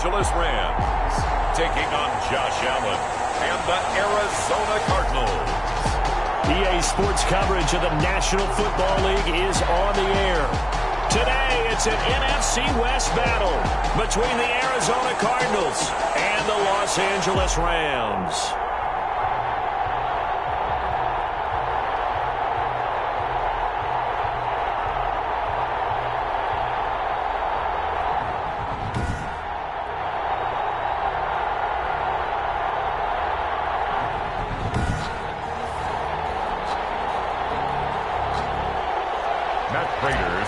Angeles Rams taking on Josh Allen and the Arizona Cardinals. EA Sports coverage of the National Football League is on the air. Today, it's an NFC West battle between the Arizona Cardinals and the Los Angeles Rams.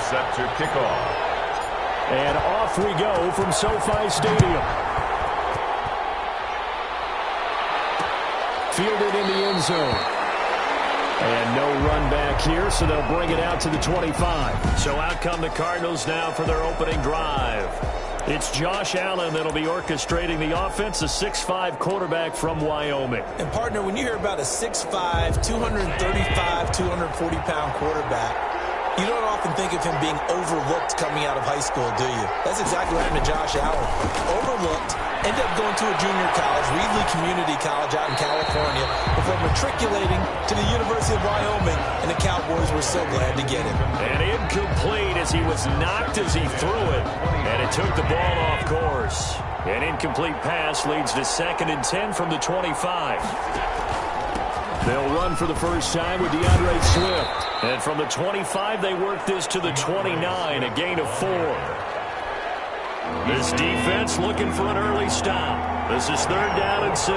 Set to kick off. And off we go from SoFi Stadium. Fielded in the end zone. And no run back here, so they'll bring it out to the 25. So out come the Cardinals now for their opening drive. It's Josh Allen that'll be orchestrating the offense, a 6'5" quarterback from Wyoming. And, partner, when you hear about a 6'5", 235, 240-pound quarterback, you don't often think of him being overlooked coming out of high school, do you? That's exactly what happened to Josh Allen. Overlooked, ended up going to a junior college, Reedley Community College out in California, before matriculating to the University of Wyoming, and the Cowboys were so glad to get him. And incomplete as he was knocked as he threw it, and it took the ball off course. An incomplete pass leads to 2nd and 10 from the 25. They'll run for the first time with DeAndre Swift. And from the 25, they work this to the 29, a gain of 4. This defense looking for an early stop. This is 3rd down and 6.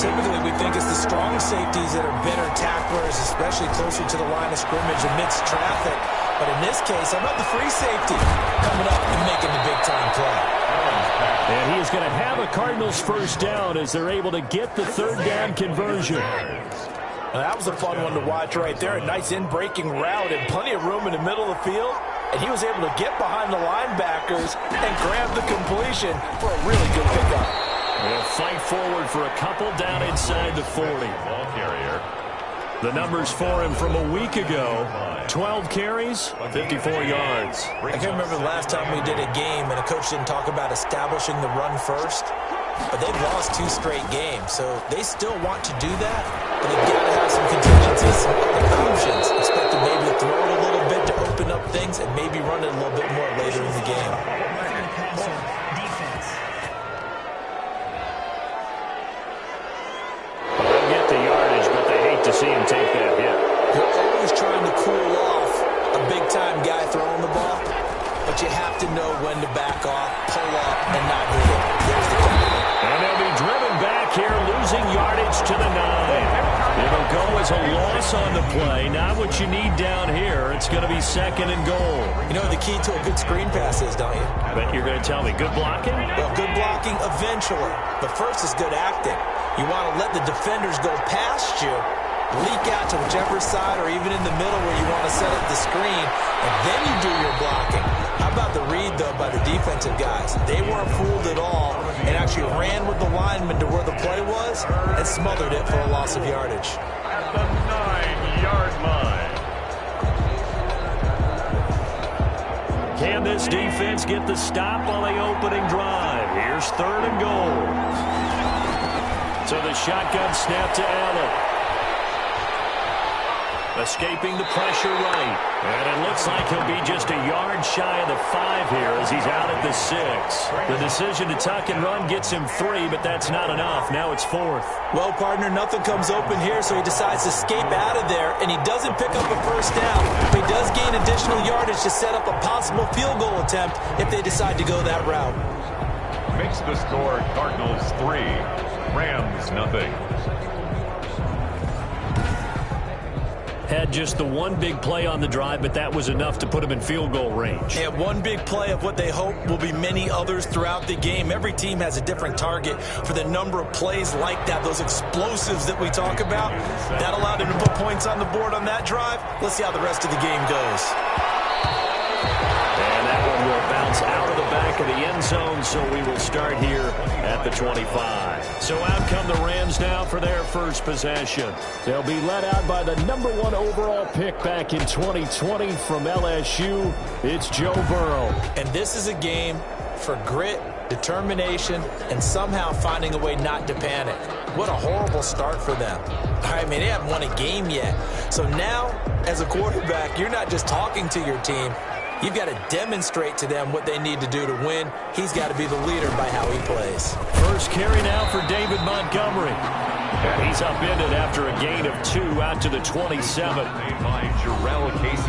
Typically, we think it's the strong safeties that are better tacklers, especially closer to the line of scrimmage amidst traffic. But in this case, how about the free safety coming up and making the big-time play? And he is going to have a Cardinals first down as they're able to get the 3rd down conversion. Now, that was a fun one to watch right there. A nice in-breaking route and plenty of room in the middle of the field. And he was able to get behind the linebackers and grab the completion for a really good pickup. They'll fight forward for a couple down inside the 40. Ball carrier. The numbers for him from a week ago, 12 carries, 54 yards. I can't remember the last time we did a game and a coach didn't talk about establishing the run first. But they've lost 2 straight games, so they still want to do that. But they've got to have some contingencies, some options. Expect to maybe throw it a little bit to open up things and maybe run it a little bit more later in the game. They'll get the yardage, but they hate to see him take that hit. You're always trying to cool off a big-time guy throwing the ball, but you have to know when to back off, pull up, and not hit it. There's the key. And they'll be driven back here, losing yardage to the 9. It'll go as a loss on the play. Not what you need down here. It's going to be 2nd and goal. You know what the key to a good screen pass is, don't you? But you're going to tell me, good blocking? Well, good blocking eventually. But first is good acting. You want to let the defenders go past you, leak out to whichever side or even in the middle where you want to set up the screen, and then you do your blocking. How about the read, though, by the defensive guys? They weren't fooled at all and actually ran with the lineman to where the play was and smothered it for a loss of yardage. At the 9-yard line. Can this defense get the stop on the opening drive? Here's 3rd and goal. So the shotgun snap to Allen. Escaping the pressure right. And it looks like he'll be just a yard shy of the 5 here as he's out at the 6. The decision to tuck and run gets him 3, but that's not enough. Now it's 4th. Well, partner, nothing comes open here, so he decides to escape out of there, and he doesn't pick up a first down. But he does gain additional yardage to set up a possible field goal attempt if they decide to go that route. Makes the score Cardinals 3, Rams nothing. Had just the one big play on the drive, but that was enough to put him in field goal range. Yeah, one big play of what they hope will be many others throughout the game. Every team has a different target for the number of plays like that, those explosives that we talk about. That allowed him to put points on the board on that drive. Let's see how the rest of the game goes. And that one will bounce out of the back of the end zone, so we will start here at the 25. So out come the Rams now for their first possession. They'll be led out by the #1 overall pick back in 2020 from LSU. It's Joe Burrow. And this is a game for grit determination, and somehow finding a way not to panic. What a horrible start for them. I mean, they haven't won a game yet. So now, as a quarterback, you're not just talking to your team. You've got to demonstrate to them what they need to do to win. He's got to be the leader by how he plays. First carry now for David Montgomery. And he's upended after a gain of 2 out to the 27.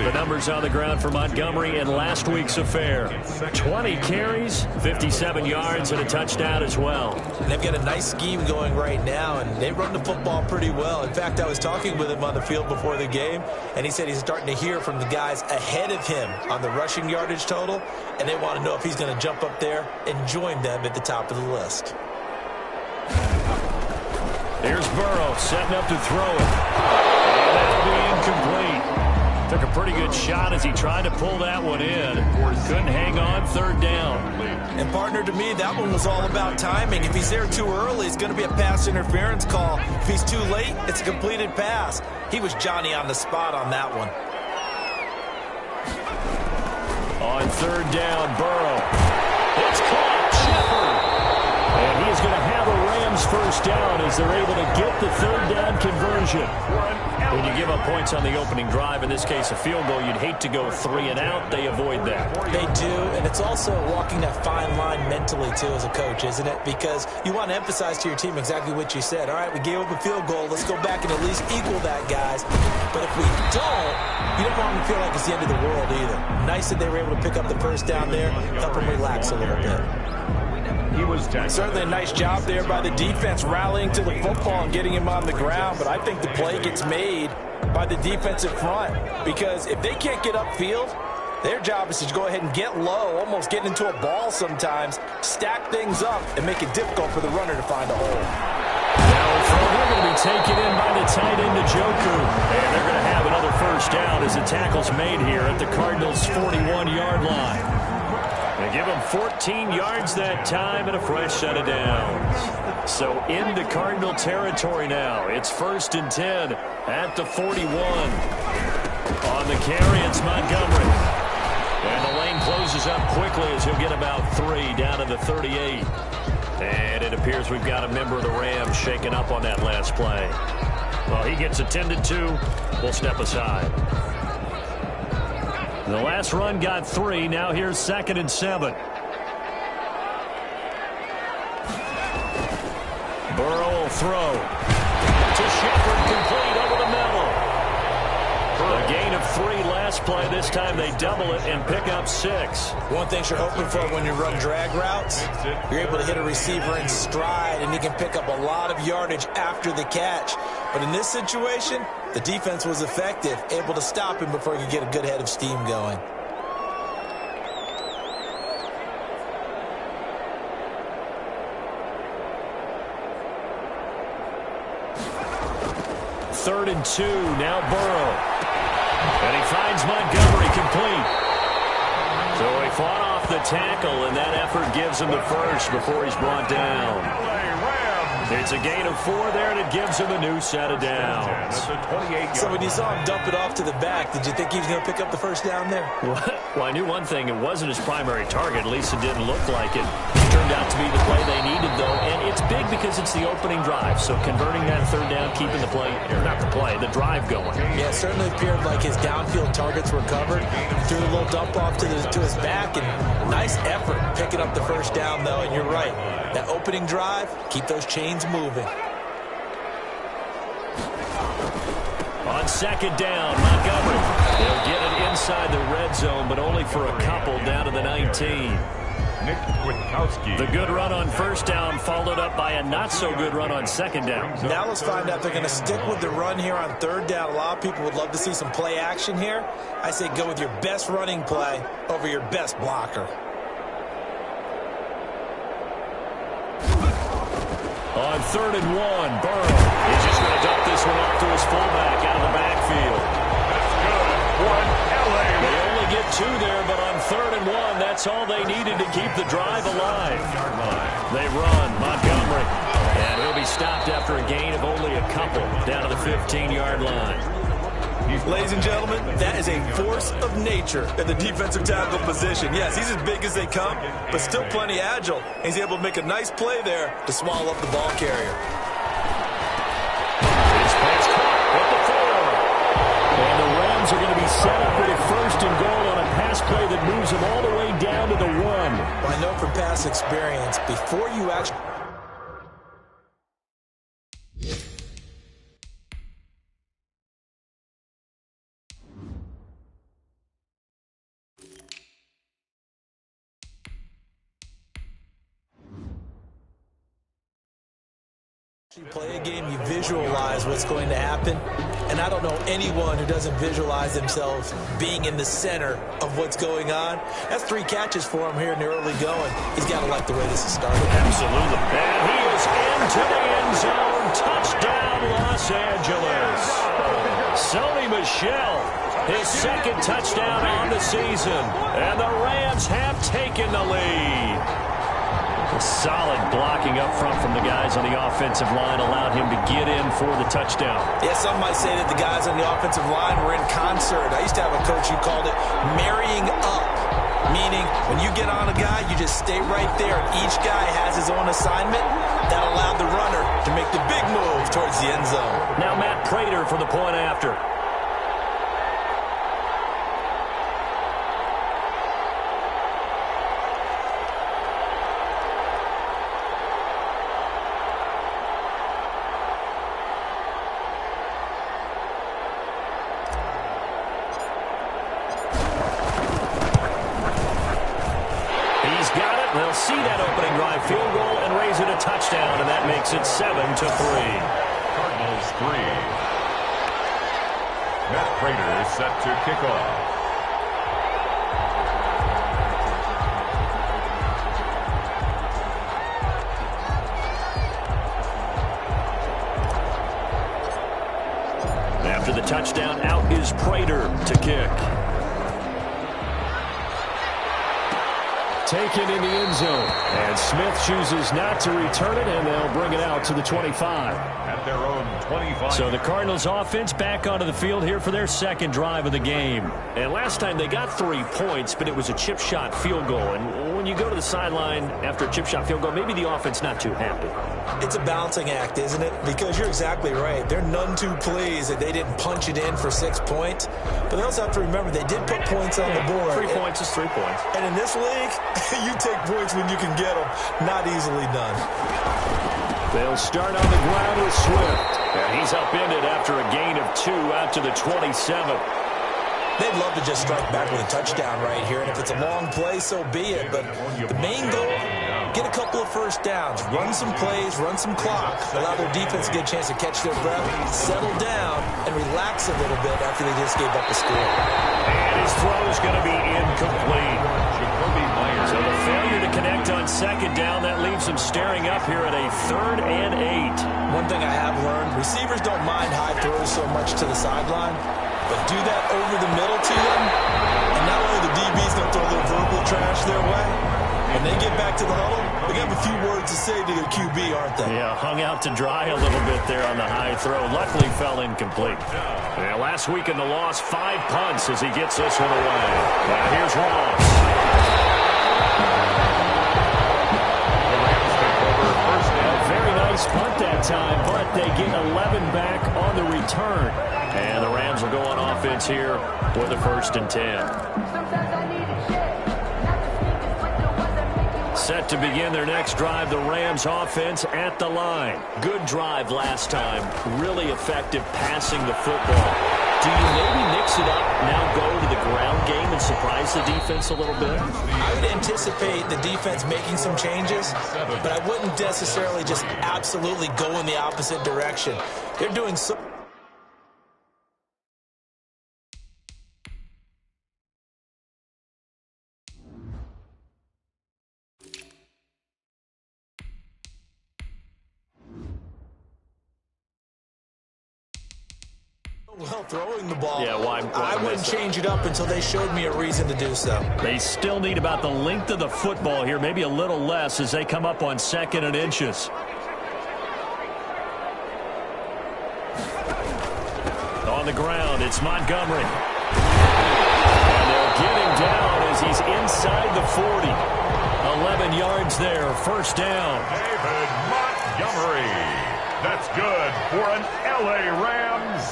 The numbers on the ground for Montgomery in last week's affair. 20 carries, 57 yards, and a touchdown as well. And they've got a nice scheme going right now, and they run the football pretty well. In fact, I was talking with him on the field before the game, and he said he's starting to hear from the guys ahead of him on the rushing yardage total, and they want to know if he's going to jump up there and join them at the top of the list. Here's Burrow setting up to throw it. And that'll be incomplete. Took a pretty good shot as he tried to pull that one in. Couldn't hang on, third down. And partner, to me, that one was all about timing. If he's there too early, it's going to be a pass interference call. If he's too late, it's a completed pass. He was Johnny on the spot on that one. On third down, Burrow. It's caught, Shepard. And he is going to have a Rams first down as they're able to get the third down conversion. When you give up points on the opening drive, in this case a field goal, you'd hate to go 3 and out. They avoid that. They do, and it's also walking that fine line mentally, too, as a coach, isn't it? Because you want to emphasize to your team exactly what you said. All right, we gave up a field goal. Let's go back and at least equal that, guys. But if we don't, you don't want them to feel like it's the end of the world either. Nice that they were able to pick up the first down there, help them relax a little bit. Certainly a nice job there by the defense rallying to the football and getting him on the ground, but I think the play gets made by the defensive front because if they can't get upfield, their job is to go ahead and get low, almost get into a ball sometimes, stack things up, and make it difficult for the runner to find a hole. They're going to be taken in by the tight end, Njoku, and they're going to have another first down as the tackle's made here at the Cardinals' 41-yard line. They give him 14 yards that time and a fresh set of downs. So into Cardinal territory now. It's 1st and 10 at the 41. On the carry, it's Montgomery. And the lane closes up quickly as he'll get about 3 down to the 38. And it appears we've got a member of the Rams shaken up on that last play. Well, he gets attended to. We'll step aside. The last run got 3. Now here's 2nd and 7. Burrow will throw. To Shepard, complete over the middle. A gain of 3 last play. This time they double it and pick up 6. One thing you're hoping for when you run drag routes, you're able to hit a receiver in stride, and he can pick up a lot of yardage after the catch. But in this situation, the defense was effective, able to stop him before he could get a good head of steam going. Third and 2, now Burrow. And he finds Montgomery complete. So he fought off the tackle, and that effort gives him the first before he's brought down. It's a gain of 4 there, and it gives him a new set of downs. So when you saw him dump it off to the back, did you think he was going to pick up the first down there? Well, I knew one thing. It wasn't his primary target. At least it didn't look like it. It turned out to be the play they needed, though. And it's big because it's the opening drive. So converting that third down, keeping the play, or not the play, the drive going. Yeah, it certainly appeared like his downfield targets were covered. He threw a little dump off to his back, and nice effort picking up the first down, though. And you're right. That opening drive, keep those chains moving. On 2nd down, Montgomery. They'll get it inside the red zone, but only for a couple down to the 19. The good run on 1st down followed up by a not-so-good run on 2nd down. Now let's find out if they're going to stick with the run here on 3rd down. A lot of people would love to see some play action here. I say go with your best running play over your best blocker. On 3rd and 1, Burrow is just going to dump this one off to his fullback out of the backfield. That's good. They only get 2 there, but on 3rd and 1, that's all they needed to keep the drive alive. They run Montgomery, and he'll be stopped after a gain of only a couple down to the 15-yard line. Ladies and gentlemen, that is a force of nature in the defensive tackle position. Yes, he's as big as they come, but still plenty agile. He's able to make a nice play there to swallow up the ball carrier. This pass caught at the 4. And the Rams are going to be set up with a 1st and goal on a pass play that moves them all the way down to the 1. Well, I know from past experience, before you actually... you play a game, you visualize what's going to happen, and I don't know anyone who doesn't visualize themselves being in the center of what's going on. That's 3 catches for him here in the early going. He's got to like the way this is started. Absolutely. And he is into the end zone. Touchdown, Los Angeles. Sony Michel, his 2nd touchdown on the season, and the Rams have taken the lead. Solid blocking up front from the guys on the offensive line allowed him to get in for the touchdown. Yeah, some might say that the guys on the offensive line were in concert. I used to have a coach who called it marrying up, meaning when you get on a guy, you just stay right there. Each guy has his own assignment. That allowed the runner to make the big move towards the end zone. Now Matt Prater for the point after. They'll see that opening drive field goal and raise it a touchdown, and that makes it 7-3. Cardinals 3. Matt Prater is set to kick off. After the touchdown, out is Prater to kick. Taken in the end zone. And Smith chooses not to return it, and they'll bring it out to the 25. At their own 25. So the Cardinals offense back onto the field here for their 2nd drive of the game. And last time they got 3 points, but it was a chip shot field goal. And when you go to the sideline after a chip shot field goal, maybe the offense not too happy. It's a balancing act, isn't it? Because you're exactly right. They're none too pleased that they didn't punch it in for 6 points. But they also have to remember they did put points on the board. 3 points is 3 points. And in this league, you take points when you can get them. Not easily done. They'll start on the ground with Swift. And he's upended after a gain of 2 out to the 27. They'd love to just strike back with a touchdown right here. And if it's a long play, so be it. But the main goal, get a couple of first downs, run some plays, run some clock, allow their defense to get a chance to catch their breath, settle down, and relax a little bit after they just gave up a score. And his throw is going to be incomplete. So the failure to connect on 2nd down, that leaves them staring up here at a 3rd and 8. One thing I have learned, receivers don't mind high throws so much to the sideline, but do that over the middle to them, and not only the DB's going to throw their verbal trash their way, when they get back to the huddle, they have a few words to say to their QB, aren't they? Yeah, hung out to dry a little bit there on the high throw. Luckily fell incomplete. Yeah, last week in the loss, 5 punts as he gets this one away. Now here's Ross. Very nice punt that time, but they get 11 back on the return. And the Rams will go on offense here with a 1st and 10. Set to begin their next drive, the Rams offense at the line. Good drive last time. Really effective passing the football. Do you maybe mix it up, now go to the ground game and surprise the defense a little bit? I would anticipate the defense making some changes, but I wouldn't necessarily just absolutely go in the opposite direction. They're doing so... well, throwing the ball. Yeah, why I wouldn't change it up until they showed me a reason to do so. They still need about the length of the football here, maybe a little less as they come up on 2nd and inches. On the ground, it's Montgomery. And they'll get him down as he's inside the 40. 11 yards there, first down. David Montgomery. That's good for an LA Rams.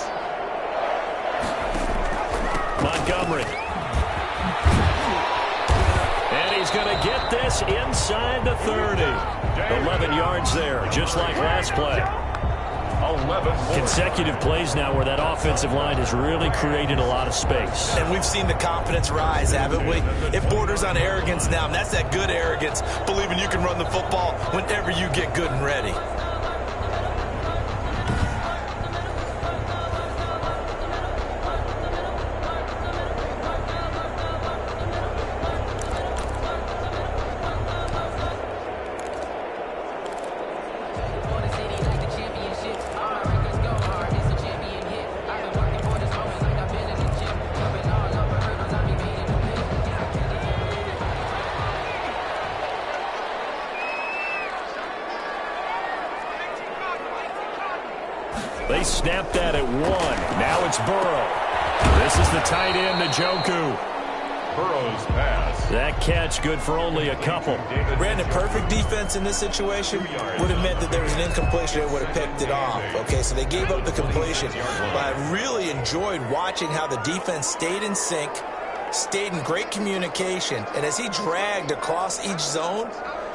Montgomery. And he's going to get this inside the 30. 11 yards there, just like last play. 11 more. Consecutive plays now where that offensive line has really created a lot of space. And we've seen the confidence rise, haven't we? It borders on arrogance now, and that's that good arrogance, believing you can run the football whenever you get good and ready. They snapped that at 1. Now it's Burrow. This is the tight end, Njoku. Burrow's pass. That catch good for only a couple. Brandon, perfect defense in this situation would have meant that there was an incompletion that would have picked it off. Okay, so they gave up the completion. But I really enjoyed watching how the defense stayed in sync, stayed in great communication, and as he dragged across each zone,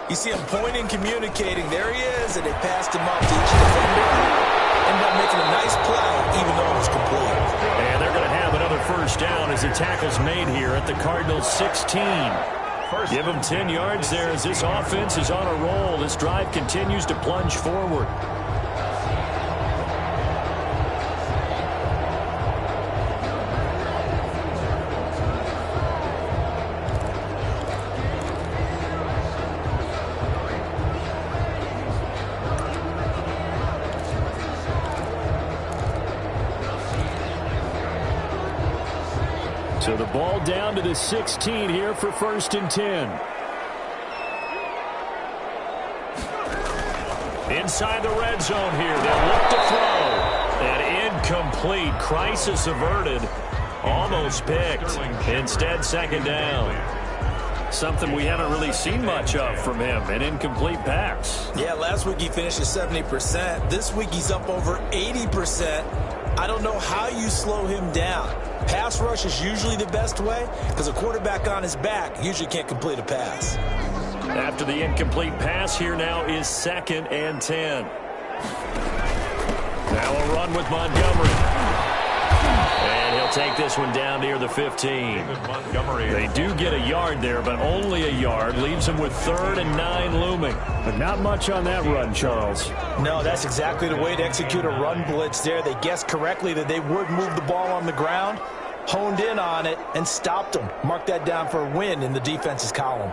you see him pointing, communicating. There he is, and they passed him up to each defender. Ended up making a nice play, even though it was complete. And they're going to have another first down as the tackle's made here at the Cardinals' 16. Give them 10 yards there as this offense is on a roll. This drive continues to plunge forward. So the ball down to the 16 here for 1st and 10. Inside the red zone here. They'll look to throw. And incomplete. Crisis averted. Almost picked. Instead, 2nd down. Something we haven't really seen much of from him. An incomplete pass. Yeah, last week he finished at 70%. This week he's up over 80%. I don't know how you slow him down. Pass rush is usually the best way because a quarterback on his back usually can't complete a pass. After the incomplete pass, here now is 2nd and 10. Now a run with Montgomery. And he'll take this one down near the 15. Montgomery. They do get a yard there, but only a yard. Leaves them with 3rd and 9 looming. But not much on that run, Charles. No, that's exactly the way to execute a run blitz there. They guessed correctly that they would move the ball on the ground, honed in on it, and stopped them. Mark that down for a win in the defense's column.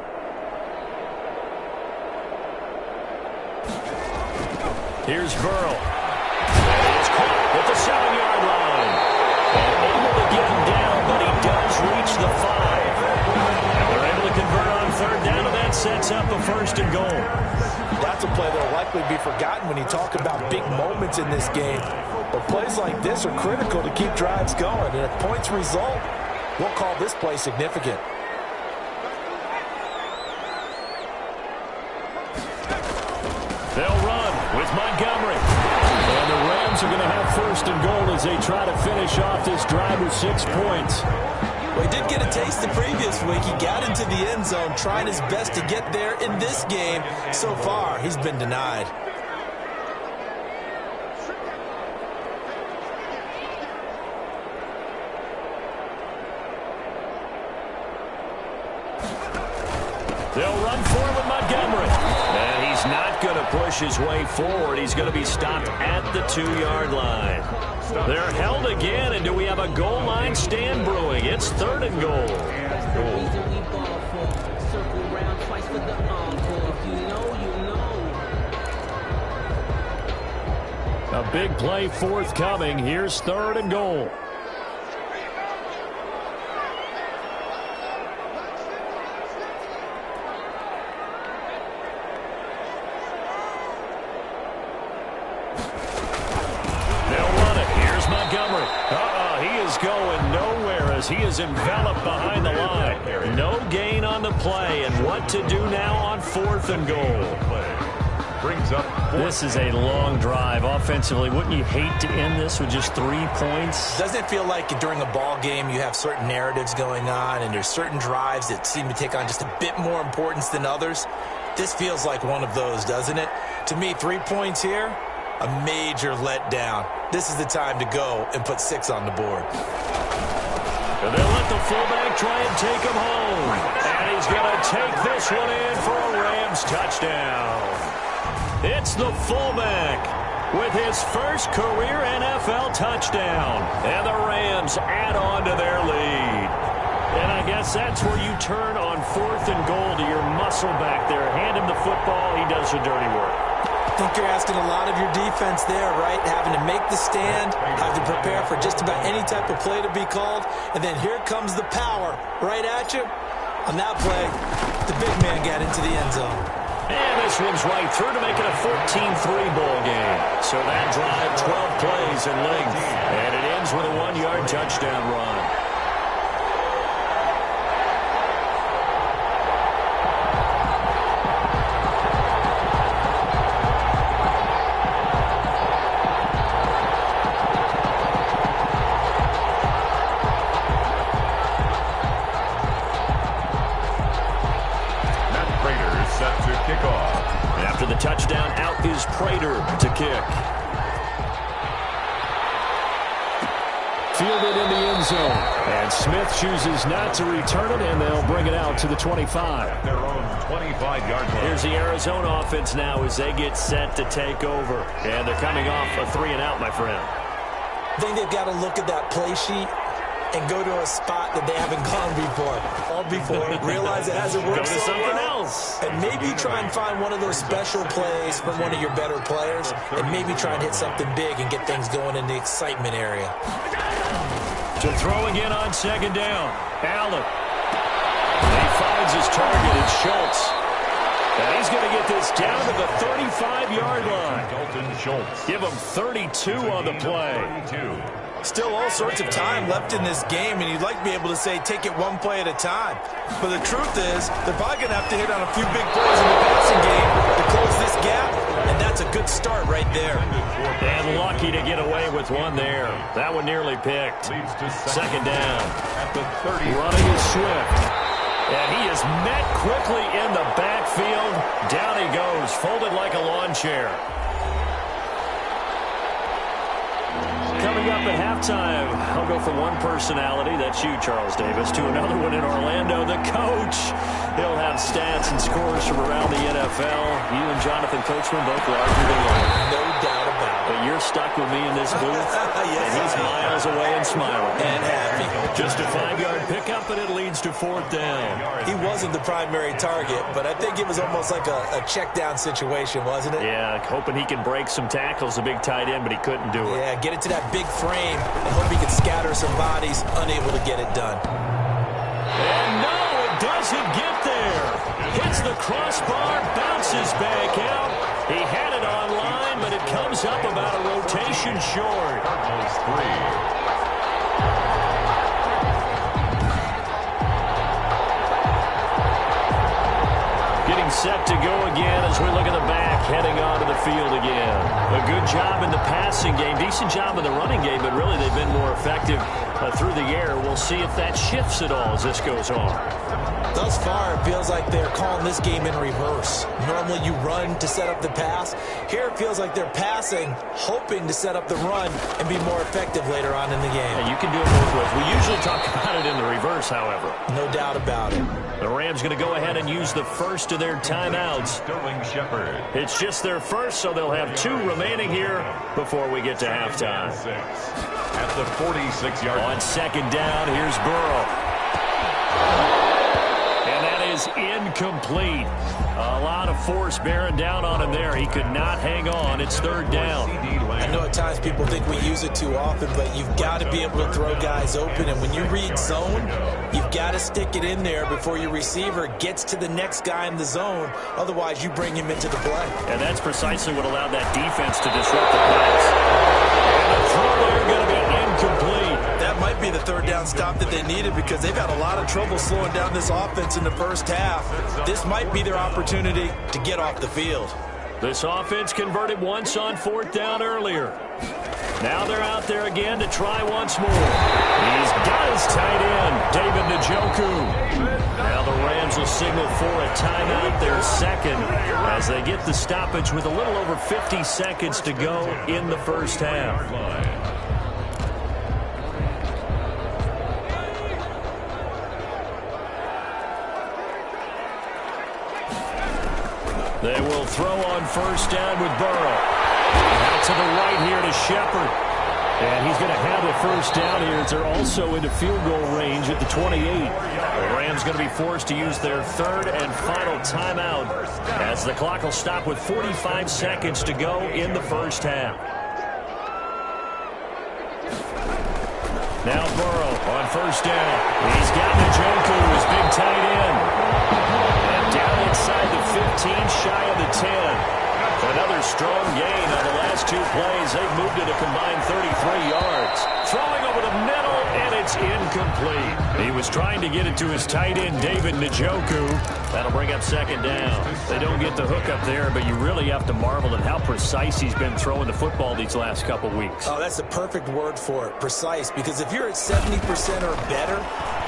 Here's Burrow. And he's caught at the 7-yard line. And able to get him down, but he does reach the 5. And they're able to convert on 3rd down, and that sets up a 1st and goal. That's a play that will likely be forgotten when you talk about big moments in this game. But plays like this are critical to keep drives going. And if points result, we'll call this play significant. They'll run with Montgomery. And the Rams are going to have 1st and goal as they try to finish off this drive with 6 points. Well, he did get a taste the previous week. He got into the end zone, trying his best to get there in this game. So far, he's been denied. They'll run for it with Montgomery. And he's not going to push his way forward. He's going to be stopped at the 2-yard line. They're held again, and do we have a goal line stand brewing? It's 3rd and goal. A big play forthcoming. Here's 3rd and goal. going nowhere as he is enveloped behind the line. No gain on the play, and what to do now on 4th and goal. Brings up this is a long drive offensively. Wouldn't you hate to end this with just 3 points? Doesn't it feel like during a ball game you have certain narratives going on and there's certain drives that seem to take on just a bit more importance than others? This feels like one of those, doesn't it? To me, 3 points here, a major letdown. This is the time to go and put 6 on the board. And they'll let the fullback try and take him home. And he's going to take this one in for a Rams touchdown. It's the fullback with his first career NFL touchdown. And the Rams add on to their lead. And I guess that's where you turn on 4th and goal to your muscle back there. Hand him the football. He does the dirty work. I think you're asking a lot of your defense there, right? Having to make the stand, have to prepare for just about any type of play to be called. And then here comes the power right at you. On that play, the big man got into the end zone. And this one's right through to make it a 14-3 ball game. So that drive, 12 plays in length. And it ends with a 1-yard touchdown run. After the touchdown, out is Prater to kick. Fielded in the end zone. And Smith chooses not to return it, and they'll bring it out to the 25. At their own 25-yard line. Here's the Arizona offense now as they get set to take over. And they're coming off a 3-and-out, my friend. I think they've got to look at that play sheet and go to a spot that they haven't gone before. Realize it hasn't worked go to so something well. else. And maybe try and find one of those special plays from one of your better players. And maybe try and hit something big and get things going in the excitement area. To throw again on 2nd down. Allen. He finds his target. It's Schultz. And he's going to get this down to the 35-yard line. Dalton Schultz. Give him 32 on the play. 32. Still all sorts of time left in this game, and you'd like to be able to say take it one play at a time. But the truth is, they're probably going to have to hit on a few big plays in the passing game to close this gap, and that's a good start right there. And lucky to get away with one there. That one nearly picked. Leads to 2nd down. At the 30. Running is Swift. And he is met quickly in the backfield. Down he goes, folded like a lawn chair. Coming up at halftime, I'll go from one personality, that's you, Charles Davis, to another one in Orlando, the coach. He'll have stats and scores from around the NFL. You and Jonathan Coachman both larger than life. No doubt about it. But you're stuck with me in this booth, Yes, and he's miles away and smiling. And happy. Just a 5-yard pickup, and it leads to 4th down. He wasn't the primary target, but I think it was almost like a check-down situation, wasn't it? Yeah, hoping he can break some tackles, the big tight end, but he couldn't do it. Yeah, get it to that big frame and hope he can scatter some bodies, unable to get it done. And no, it doesn't get there. Hits the crossbar, bounces back out. He had it online, but it comes up about a rotation short. Cardinals 3. Getting set to go again as we look at the back, heading onto the field again. A good job in the passing game, decent job in the running game, but really they've been more effective through the air. We'll see if that shifts at all as this goes on. Thus far, it feels like they're calling this game in reverse. Normally you run to set up the pass. Here it feels like they're passing, hoping to set up the run and be more effective later on in the game. Yeah, you can do it both ways. We usually talk about it in the reverse, however. No doubt about it. The Rams going to go ahead and use the first of their timeouts. Sterling Shepard. It's just their first, so they'll have 2 remaining here before we get to halftime. At the 46-yard line. On 2nd down, here's Burrow. And that is incomplete. A lot of force bearing down on him there. He could not hang on. It's 3rd down. I know at times people think we use it too often, but you've got to be able to throw guys open. And when you read zone, you've got to stick it in there before your receiver gets to the next guy in the zone. Otherwise, you bring him into the play. And that's precisely what allowed that defense to disrupt the pass. And the throw there going to be incomplete. That might be the third down stop that they needed because they've had a lot of trouble slowing down this offense in the first half. This might be their opportunity to get off the field. This offense converted once on fourth down earlier. Now they're out there again to try once more. He's got his tight end, David Njoku. Now the Rams will signal for a timeout, their second, as they get the stoppage with a little over 50 seconds to go in the first half. They will throw on first down with Burrow. Out to the right here to Shepard. And he's going to have the first down here as they're also into field goal range at the 28. The Rams going to be forced to use their third and final timeout as the clock will stop with 45 seconds to go in the first half. Now Burrow on first down. He's got Njoku, his big tight end. And down inside the 15, shy of the 10. Another strong gain on the last two plays. They've moved it a combined 33 yards. Throwing over the middle, and it's incomplete. He was trying to get it to his tight end, David Njoku. That'll bring up second down. They don't get the hook up there, but you really have to marvel at how precise he's been throwing the football these last couple weeks. Oh, that's the perfect word for it, precise, because if you're at 70% or better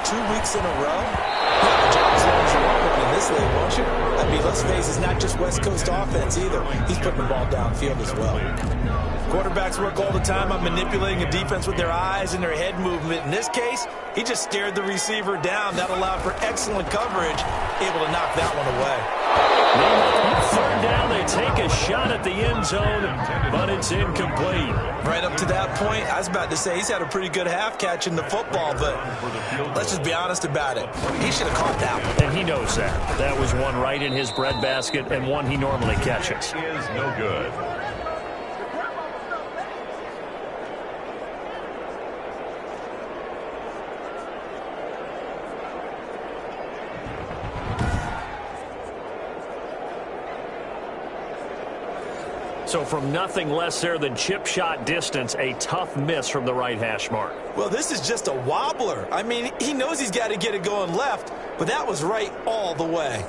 2 weeks in a row, you have a job as long as you want one in this league, won't you? I mean, let's face it, it's not just West Coast offense either. He's putting the ball downfield as well. Quarterbacks work all the time on manipulating a defense with their eyes and their head movement. In this case, he just stared the receiver down. That allowed for excellent coverage, able to knock that one away. Third down, they take a shot at the end zone, but it's incomplete. Right up to that point, I was about to say he's had a pretty good half catching the football, but let's just be honest about it. He should have caught that one. And he knows that. That was one right in his breadbasket and one he normally catches. Is no good. So from nothing less there than chip shot distance, a tough miss from the right hash mark. Well, this is just a wobbler. I mean, he knows he's got to get it going left, but that was right all the way.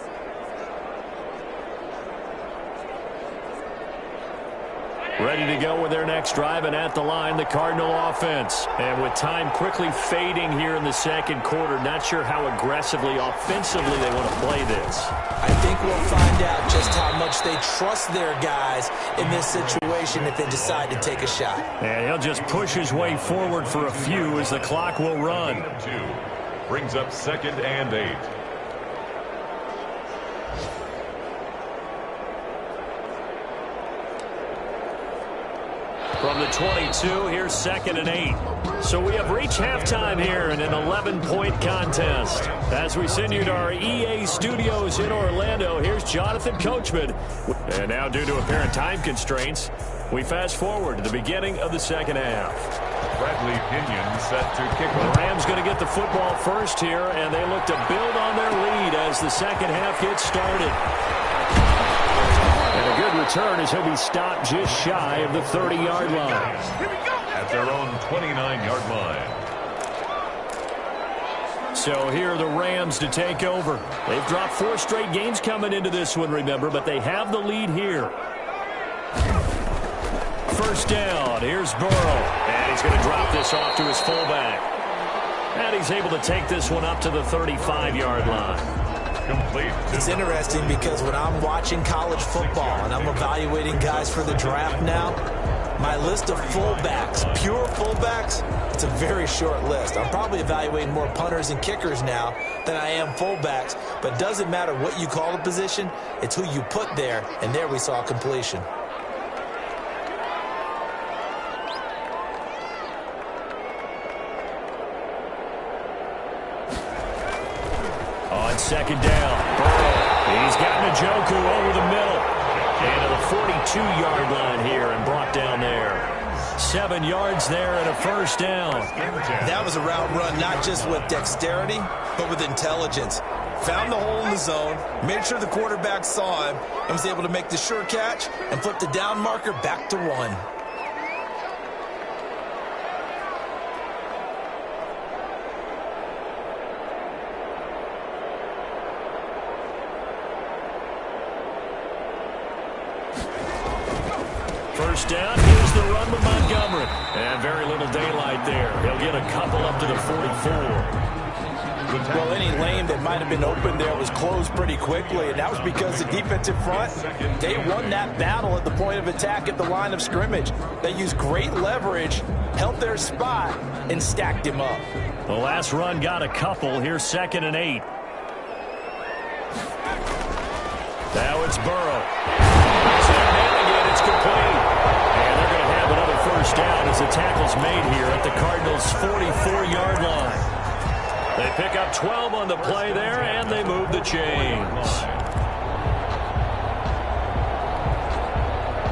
Ready to go with their next drive, and at the line, the Cardinal offense. And with time quickly fading here in the second quarter, not sure how aggressively, offensively they want to play this. I think we'll find out just how much they trust their guys in this situation if they decide to take a shot. And he'll just push his way forward for a few as the clock will run. 2 brings up 2nd and 8. From the 22, here's 2nd and 8. So we have reached halftime here in an 11-point contest. As we send you to our EA studios in Orlando, here's Jonathan Coachman. And now, due to apparent time constraints, we fast forward to the beginning of the second half. Bradley Pinion set to kick The off. Rams going to get the football first here, and they look to build on their lead as the second half gets started. And a good return as he'll be stopped just shy of the 30-yard line. At their own 29-yard line. So here are the Rams to take over. They've dropped 4 straight games coming into this one, remember, but they have the lead here. First down, here's Burrow. And he's going to drop this off to his fullback. And he's able to take this one up to the 35-yard line. Complete. It's interesting because when I'm watching college football and I'm evaluating guys for the draft now, my list of fullbacks, pure fullbacks, it's a very short list. I'm probably evaluating more punters and kickers now than I am fullbacks, but it doesn't matter what you call the position, it's who you put there, and there we saw completion. On second down, Burrow. He's got Njoku over the middle. And to the 42-yard line here and brought down there. 7 yards there and a first down. That was a route run not just with dexterity, but with intelligence. Found the hole in the zone, made sure the quarterback saw him, and was able to make the sure catch and flip the down marker back to 1. first down. Here's the run with Montgomery. And very little daylight there. He'll get a couple up to the 44. Well, any lane that might have been open there was closed pretty quickly, and that was because the defensive front, they won that battle at the point of attack at the line of scrimmage. They used great leverage, held their spot, and stacked him up. The last run got a couple. Here's 2nd and 8. Now it's Burrow. Snap down again. It's complete. And they're going to have another first down as the tackle's made here at the Cardinals' 44-yard line. They pick up 12 on the play there, and they move the chains.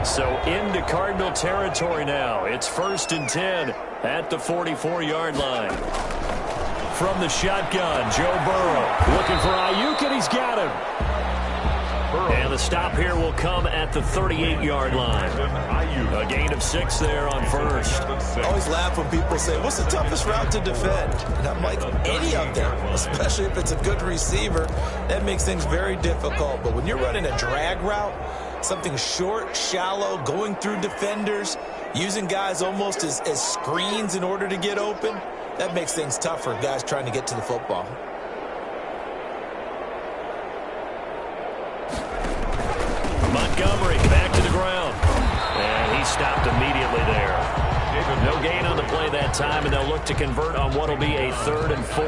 So into Cardinal territory now. It's 1st and 10 at the 44-yard line. From the shotgun, Joe Burrow looking for Ayuk, and he's got him. And the stop here will come at the 38-yard line. A gain of 6 there on first. I always laugh when people say, what's the toughest route to defend? And I'm like, any of them, especially if it's a good receiver. That makes things very difficult. But when you're running a drag route, something short, shallow, going through defenders, using guys almost as screens in order to get open, that makes things tough for guys trying to get to the football. Montgomery back to the ground. And he stopped immediately there. No gain on the play that time, and they'll look to convert on what will be a 3rd and 4.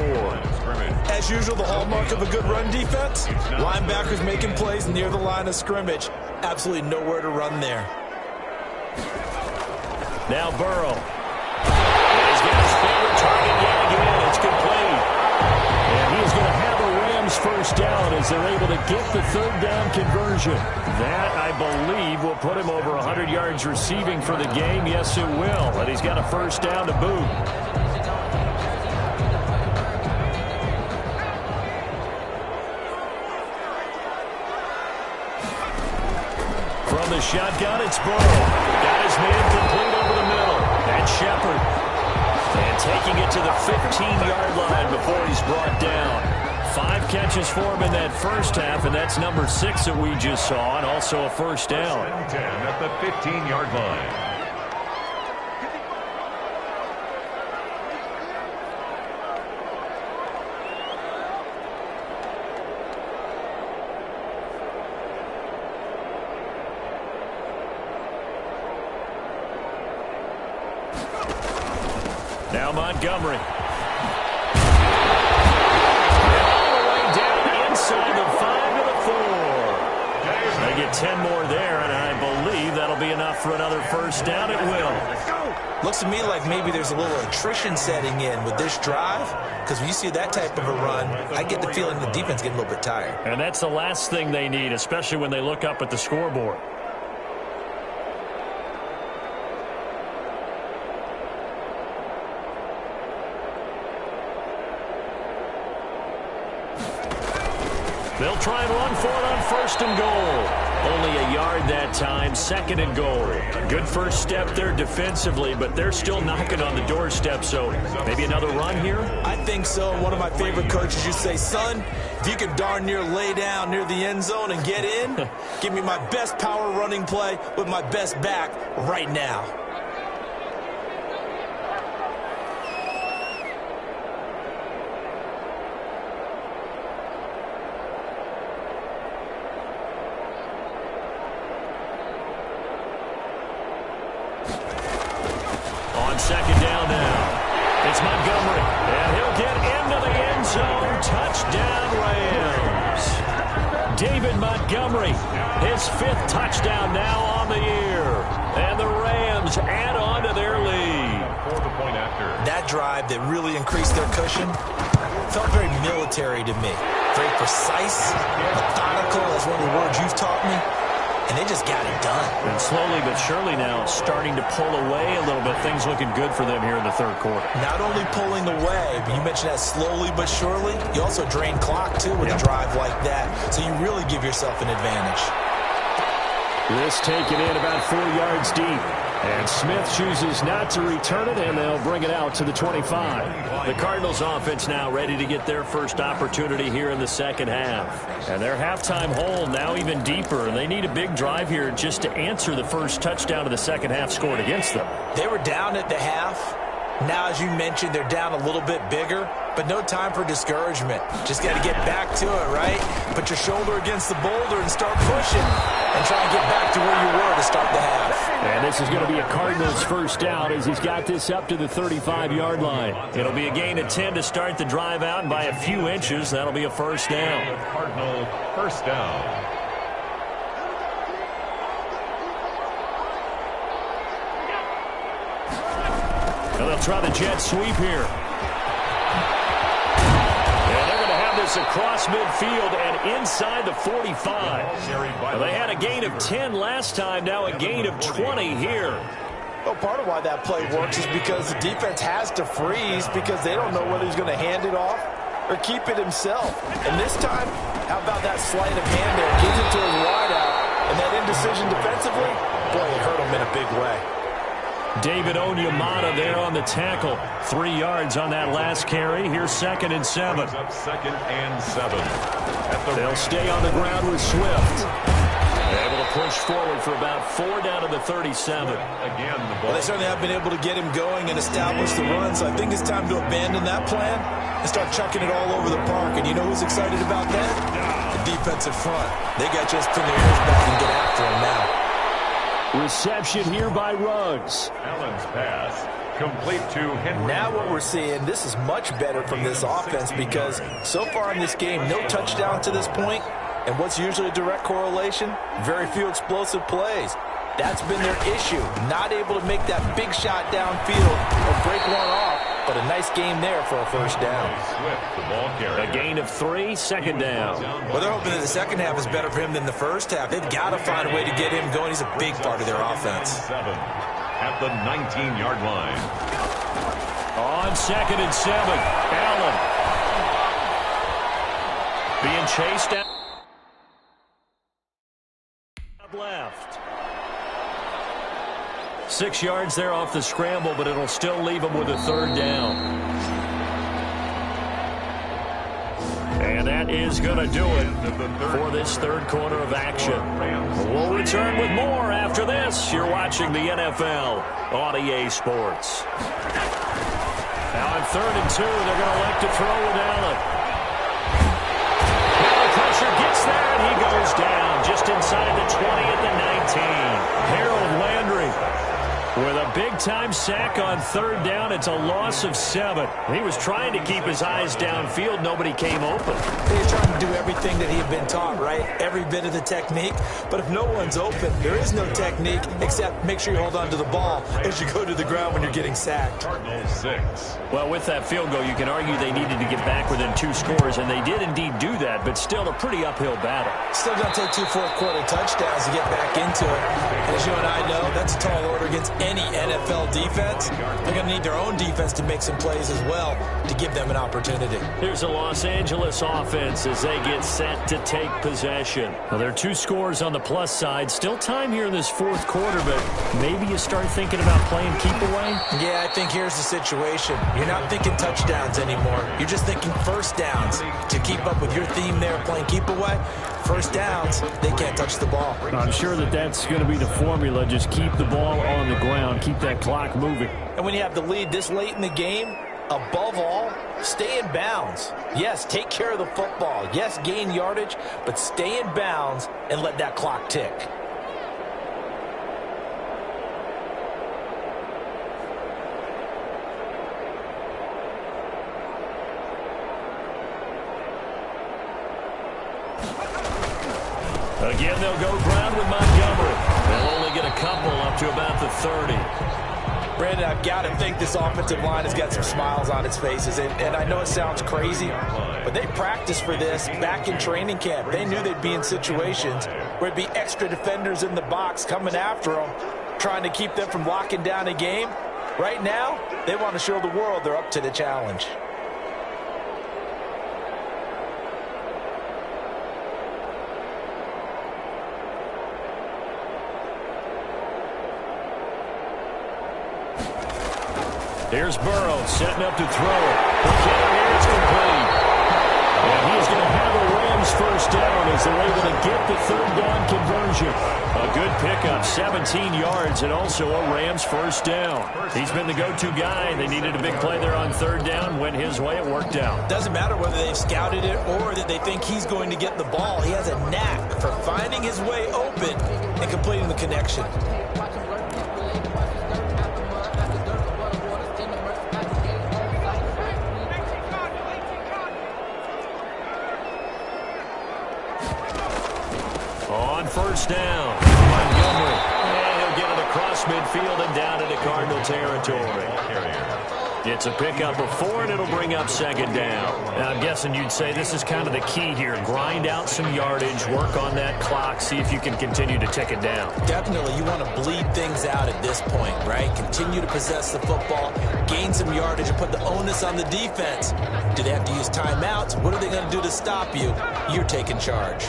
As usual, the hallmark of a good run defense, linebackers making plays near the line of scrimmage. Absolutely nowhere to run there. Now Burrow. And he's got his favorite target yet again. It's complete. And he is going to have a Rams first down as they're able to get the 3rd down conversion. That, I believe, will put him over 100 yards receiving for the game. Yes, it will. And he's got a first down to boot. From the shotgun, it's Burrow. Got his man complete over the middle. And Shepard. And taking it to the 15-yard line before he's brought down. 5 catches for him in that first half, and that's number 6 that we just saw, and also a first down. 10 at the 15-yard line. Now Montgomery. Inside the 5 to the 4. They get 10 more there, and I believe that'll be enough for another first down. It will. Looks to me like maybe there's a little attrition setting in with this drive, because when you see that type of a run, I get the feeling the defense getting a little bit tired. And that's the last thing they need, especially when they look up at the scoreboard. They'll try and run for it on 1st and goal. Only a yard that time, 2nd and goal. Good first step there defensively, but they're still knocking on the doorstep, so maybe another run here? I think so. One of my favorite coaches used to say, son, if you can darn near lay down near the end zone and get in, give me my best power running play with my best back right now. On 2nd down now, it's Montgomery, and he'll get into the end zone. Touchdown, Rams. David Montgomery, his 5th touchdown now on the year, and the Rams add on to their lead. For the point after. That drive that really increased their cushion felt very military to me. Very precise, methodical, that's one of the words you've taught me. And they just got it done. And slowly but surely now starting to pull away a little bit. Things looking good for them here in the 3rd quarter. Not only pulling away, but you mentioned that slowly but surely. You also drain clock, too, with a drive like that. So you really give yourself an advantage. This taken in about 4 yards deep. And Smith chooses not to return it, and they'll bring it out to the 25. The Cardinals offense now ready to get their first opportunity here in the second half. And their halftime hole now even deeper. They need a big drive here just to answer the first touchdown of the second half scored against them. They were down at the half. Now, as you mentioned, they're down a little bit bigger, but no time for discouragement. Just got to get back to it, right? Put your shoulder against the boulder and start pushing and try and get back to where you were to start the half. And this is going to be a Cardinals first down as he's got this up to the 35-yard line. It'll be a gain of 10 to start the drive out, and by a few inches, that'll be a first down. Cardinal first down. And they'll try the jet sweep here. And they're going to have this across midfield and inside the 45. Well, they had a gain of 10 last time, now a gain of 20 here. Well, part of why that play works is because the defense has to freeze because they don't know whether he's going to hand it off or keep it himself. And this time, how about that sleight of hand there? Gives it to his wideout. And that indecision defensively, boy, it hurt him in a big way. David Onyemata there on the tackle. 3 yards on that last carry. Here's 2nd and 7. Up 2nd and 7. They'll stay on the ground with Swift. Able to push forward for about 4 down to the 37. Again, the ball. Well, they certainly have been able to get him going and establish the run, so I think it's time to abandon that plan and start chucking it all over the park. And you know who's excited about that? The defensive front. They got just pin their ears back and get after him now. Reception here by Ruggs. Allen's pass complete to Henry. Now what we're seeing, this is much better from this offense because so far in this game, no touchdown to this point. And what's usually a direct correlation? Very few explosive plays. That's been their issue. Not able to make that big shot downfield or break one off. But a nice game there for a first down. Swift, the ball carrier. A gain of 3, 2nd down. Well, they're hoping that the second half is better for him than the first half. They've got to find a way to get him going. He's a big part of their offense. 7 at the 19-yard line. On 2nd and 7, Allen. Being chased out left. 6 yards there off the scramble, but it'll still leave him with a 3rd down. And that is going to do it for this third quarter of action. We'll return with more after this. You're watching the NFL on EA Sports. Now on 3rd and 2, they're going to elect to throw with Allen. Now the pressure gets there, and he goes down just inside the 20 at the 19. Harold Landry with a big-time sack on 3rd down. It's a loss of 7. He was trying to keep his eyes downfield. Nobody came open. He's trying to do everything that he had been taught, right? Every bit of the technique. But if no one's open, there is no technique except make sure you hold on to the ball as you go to the ground when you're getting sacked. Cardinals 6. Well, with that field goal, you can argue they needed to get back within 2 scores, and they did indeed do that, but still a pretty uphill battle. Still going to take 2 fourth-quarter touchdowns to get back into it. And as you and I know, that's a tall order against any NFL defense. They're going to need their own defense to make some plays as well to give them an opportunity. Here's a Los Angeles offense as they get set to take possession. Well, there are 2 scores on the plus side. Still time here in this 4th quarter, but maybe you start thinking about playing keep away? Yeah, I think here's the situation. You're not thinking touchdowns anymore. You're just thinking first downs. To keep up with your theme there, playing keep away, first downs, they can't touch the ball. I'm sure that that's going to be the formula. Just keep the ball on the ground. Keep that clock moving. And when you have the lead this late in the game, above all, stay in bounds. Yes, take care of the football. Yes, gain yardage, but stay in bounds and let that clock tick. Again, they'll go ground with Montgomery. They'll only get a couple up to about the 30. Brandon, I've got to think this offensive line has got some smiles on its faces. And I know it sounds crazy, but they practiced for this back in training camp. They knew they'd be in situations where it'd be extra defenders in the box coming after them, trying to keep them from locking down a game. Right now, they want to show the world they're up to the challenge. Here's Burrow setting up to throw it. The kick here is complete. And he's going to have a Rams first down as they're able to get the third down conversion. A good pickup, 17 yards, and also a Rams first down. He's been the go-to guy. They needed a big play there on third down. Went his way. It worked out. Doesn't matter whether they've scouted it or that they think he's going to get the ball. He has a knack for finding his way open and completing the connection. On first down, Montgomery. And he'll get it across midfield and down into Cardinal territory. It's a pickup of 4, and it'll bring up second down. Now, I'm guessing you'd say this is kind of the key here. Grind out some yardage, work on that clock, see if you can continue to tick it down. Definitely, you want to bleed things out at this point, right? Continue to possess the football, gain some yardage, and put the onus on the defense. Do they have to use timeouts? What are they going to do to stop you? You're taking charge.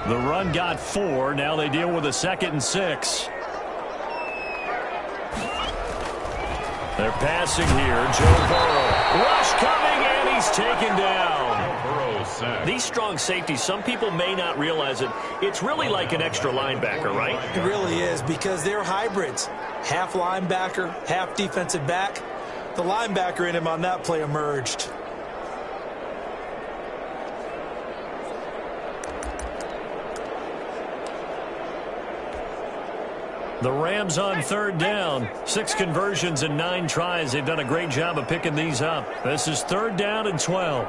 The run got 4. Now they deal with a 2nd and 6. They're passing here. Joe Burrow. Rush coming, and he's taken down. These strong safeties, some people may not realize it. It's really like an extra linebacker, right? It really is, because they're hybrids. Half linebacker, half defensive back. The linebacker in him on that play emerged. The Rams on third down. 6 conversions and 9 tries. They've done a great job of picking these up. This is third down and 12.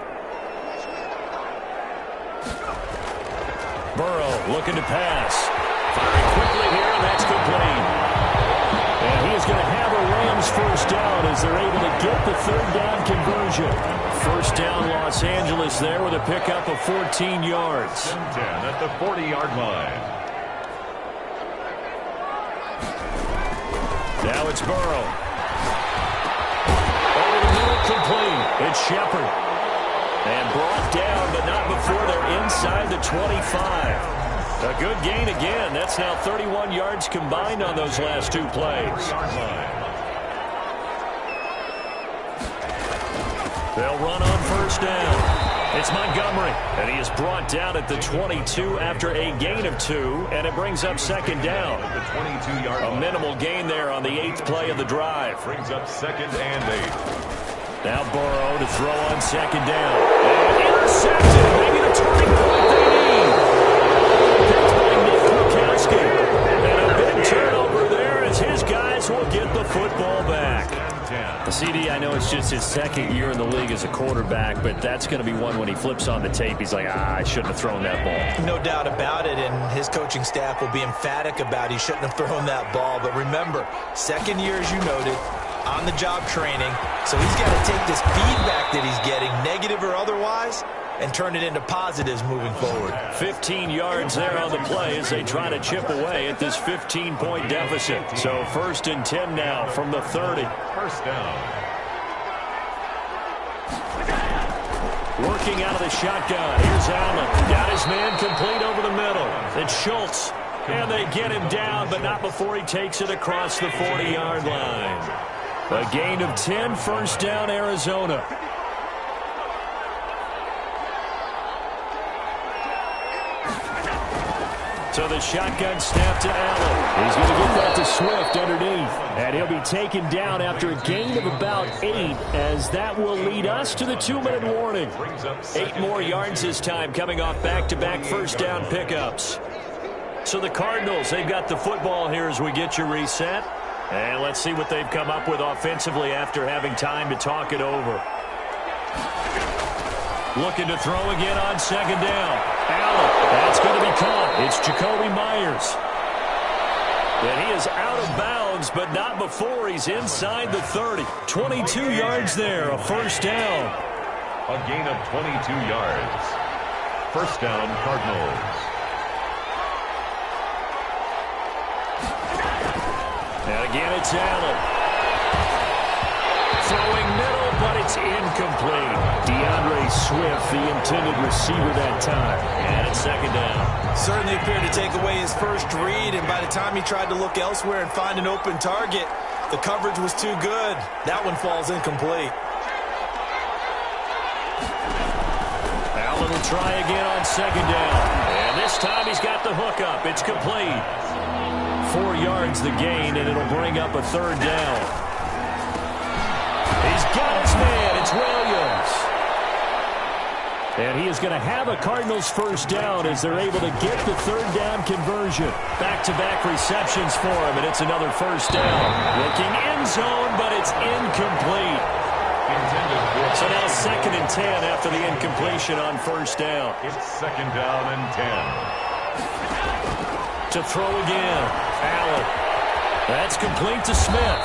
Burrow looking to pass. Firing quickly here, and that's complete. And he is going to have a Rams first down as they're able to get the third down conversion. First down, Los Angeles there with a pickup of 14 yards. 10 at the 40-yard line. Now it's Burrow. Over the middle, complete. It's Shepard. And brought down, but not before they're inside the 25. A good gain again. That's now 31 yards combined on those last 2 plays. They'll run on first down. It's Montgomery, and he is brought down at the 22 after a gain of 2, and it brings up second down. The 22-yard A minimal gain there on the 8th play of the drive. brings up 2nd and 8. Now Burrow to throw on second down. And intercepted. Maybe the turning point they need. Picked by Nick Krukowski. And a big turnover there as his guys will get the football back. CD, I know it's just his 2nd year in the league as a quarterback, but that's going to be one when he flips on the tape. He's like, I shouldn't have thrown that ball. No doubt about it, and his coaching staff will be emphatic about he shouldn't have thrown that ball. But remember, 2nd year, as you noted, on-the-job training. So he's got to take this feedback that he's getting, negative or otherwise, and turn it into positives moving forward. 15 yards there on the play as they try to chip away at this 15-point deficit. So 1st and 10 now from the 30. First down. Working out of the shotgun. Here's Allen. Got his man complete over the middle. It's Schultz. And they get him down, but not before he takes it across the 40-yard line. A gain of 10, first down, Arizona. So the shotgun snap to Allen. He's going to get that to Swift underneath. And he'll be taken down after a gain of about 8, as that will lead us to the 2-minute warning. 8 more yards this time, coming off back-to-back first down pickups. So the Cardinals, they've got the football here as we get you reset. And let's see what they've come up with offensively after having time to talk it over. Looking to throw again on second down. Allen, that's going to be caught. It's Jacoby Myers. And he is out of bounds, but not before he's inside the 30. 22 yards there, a first down. A gain of 22 yards. First down, Cardinals. And again, it's Allen. Throwing middle, but it's incomplete. DeAndre Swift, the intended receiver that time. And it's second down. Certainly appeared to take away his first read, and by the time he tried to look elsewhere and find an open target, The coverage was too good. That one falls incomplete. Allen will try again on second down. And this time he's got the hook up. It's complete. 4 yards the gain, and it'll bring up a third down. He's got his man. It's Williams. And he is going to have a Cardinals first down as they're able to get the third down conversion. Back-to-back receptions for him, and it's another first down. Looking end zone, but it's incomplete. So now 2nd and 10 after the incompletion on first down. It's 2nd down and 10. To throw again. Allen. That's complete to Smith.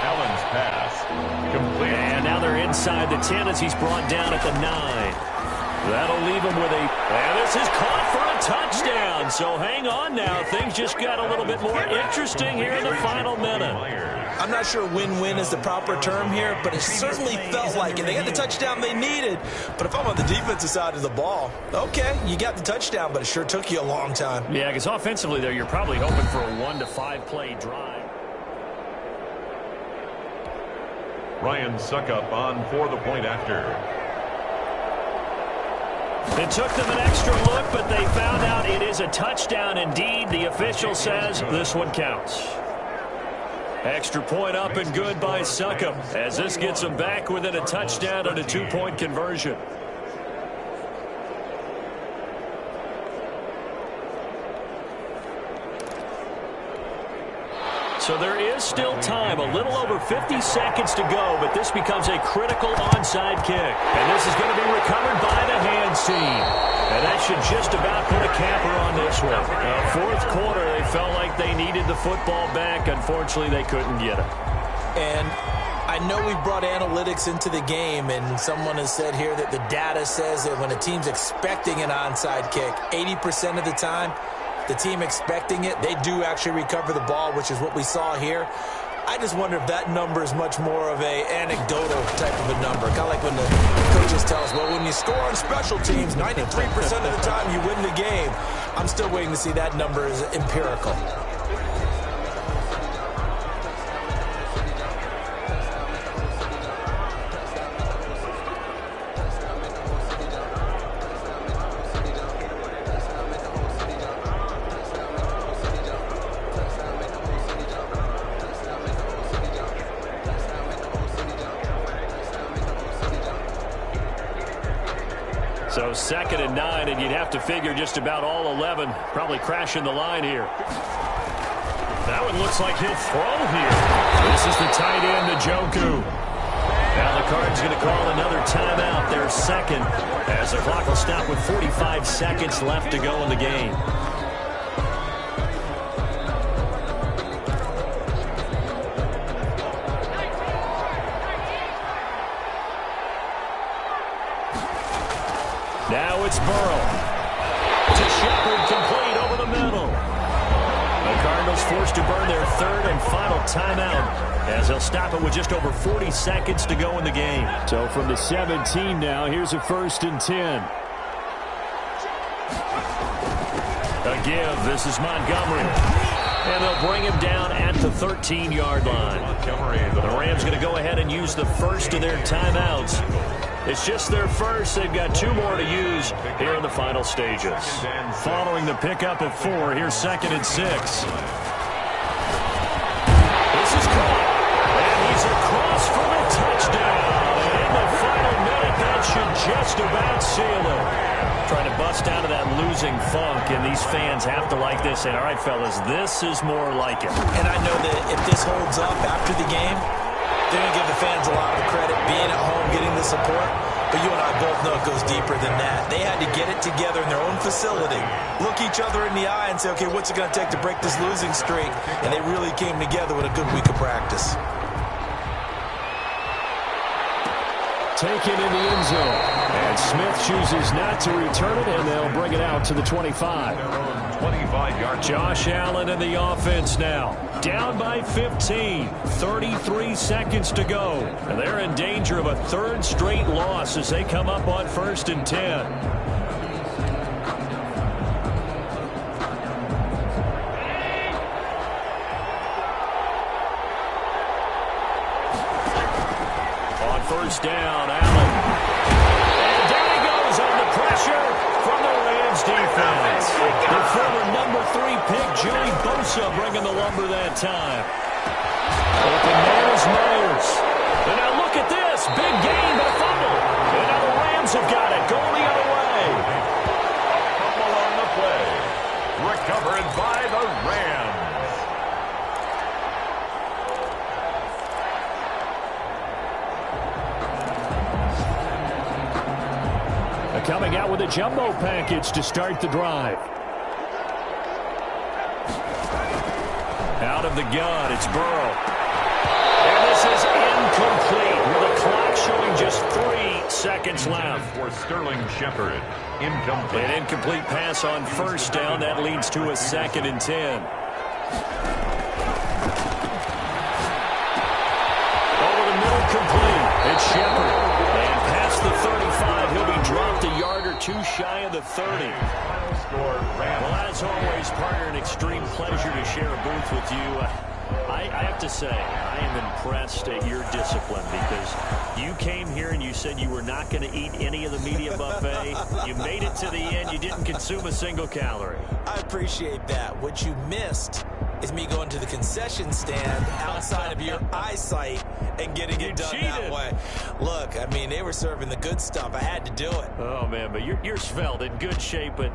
Allen's pass complete. And now they're inside the 10 as he's brought down at the 9. That'll leave him with a... And this is caught for a touchdown. So hang on now. Things just got a little bit more interesting here in the final minute. I'm not sure win-win is the proper term here, but it certainly felt like it. They got the touchdown they needed. But if I'm on the defensive side of the ball, okay, you got the touchdown, but it sure took you a long time. Yeah, because offensively there, you're probably hoping for a 1 to 5 play drive. Ryan Suckup on for the point after. It took them an extra look, but they found out it is a touchdown indeed. The official says this one counts. Extra point up and good by Suckup as this gets them back within a touchdown and a 2-point conversion. So there is still time, a little over 50 seconds to go, but this becomes a critical onside kick. And this is going to be recovered by the hands team. And that should just about put a capper on this one. Fourth quarter, they felt like they needed the football back. Unfortunately, they couldn't get it. And I know we brought analytics into the game, and someone has said here that the data says that when a team's expecting an onside kick, 80% of the time, the team expecting it, they do actually recover the ball, which is what we saw here. I just wonder if that number is much more of a anecdotal type of a number. Kind of like when the coaches tell us, well, when you score on special teams, 93% of the time you win the game. I'm still waiting to see that number is empirical. So 2nd and 9, and you'd have to figure just about all 11 probably crashing the line here. That one looks like he'll throw here. This is the tight end, Njoku. Now the Cards going to call another timeout, their second, as the clock will stop with 45 seconds left to go in the game. Now it's Burrow. To Shepard, complete over the middle. The Cardinals forced to burn their 3rd and final timeout as they'll stop it with just over 40 seconds to go in the game. So from the 17 now, here's a 1st and 10. A give. This is Montgomery. And they'll bring him down at the 13-yard line. The Rams going to go ahead and use the first of their timeouts. It's just their first. They've got 2 more to use here in the final stages. Following the pickup of 4, here's 2nd and 6. This is caught. And he's across for the touchdown. And in the final minute, that should just about seal it. Trying to bust out of that losing funk, and these fans have to like this. And, all right, fellas, this is more like it. And I know that if this holds up after the game, they're going to give the fans a lot of credit, being at home, getting the support. But you and I both know it goes deeper than that. They had to get it together in their own facility, look each other in the eye and say, okay, what's it going to take to break this losing streak? And they really came together with a good week of practice. Taken in the end zone. And Smith chooses not to return it, and they'll bring it out to the 25. 25-yard. Josh Allen in the offense now. Down by 15. 33 seconds to go. And they're in danger of a 3rd straight loss as they come up on 1st and 10. first down. Allen. And down he goes on the pressure from the Rams defense. The former number 3 pick, Joey Bosa, bringing the lumber that time. Open man is Myers. And now look at this. Big gain, but a fumble. And now the Rams have got it. Going the other way. A fumble on the play. Recovered by the Rams. Coming out with a jumbo package to start the drive. Out of the gun, it's Burrow. And this is incomplete with a clock showing just 3 seconds left. For Sterling Shepard, incomplete. An incomplete pass on first down. That leads to a 2nd and 10. Over the middle, complete. It's Shepard. And past the 35, he'll be dropped a yard or 2 shy of the 30. Well, as always, partner, an extreme pleasure to share a booth with you. I have to say, I am impressed at your discipline because you came here and you said you were not going to eat any of the media buffet. You made it to the end. You didn't consume a single calorie. I appreciate that. What you missed is me going to the concession stand outside of your eyesight and getting it done that way. Look, I mean, they were serving the good stuff. I had to do it. Oh, man, but you're svelte, in good shape, but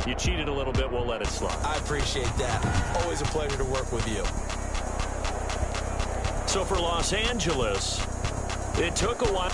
you cheated a little bit. We'll let it slide. I appreciate that. Always a pleasure to work with you. So for Los Angeles, it took a while.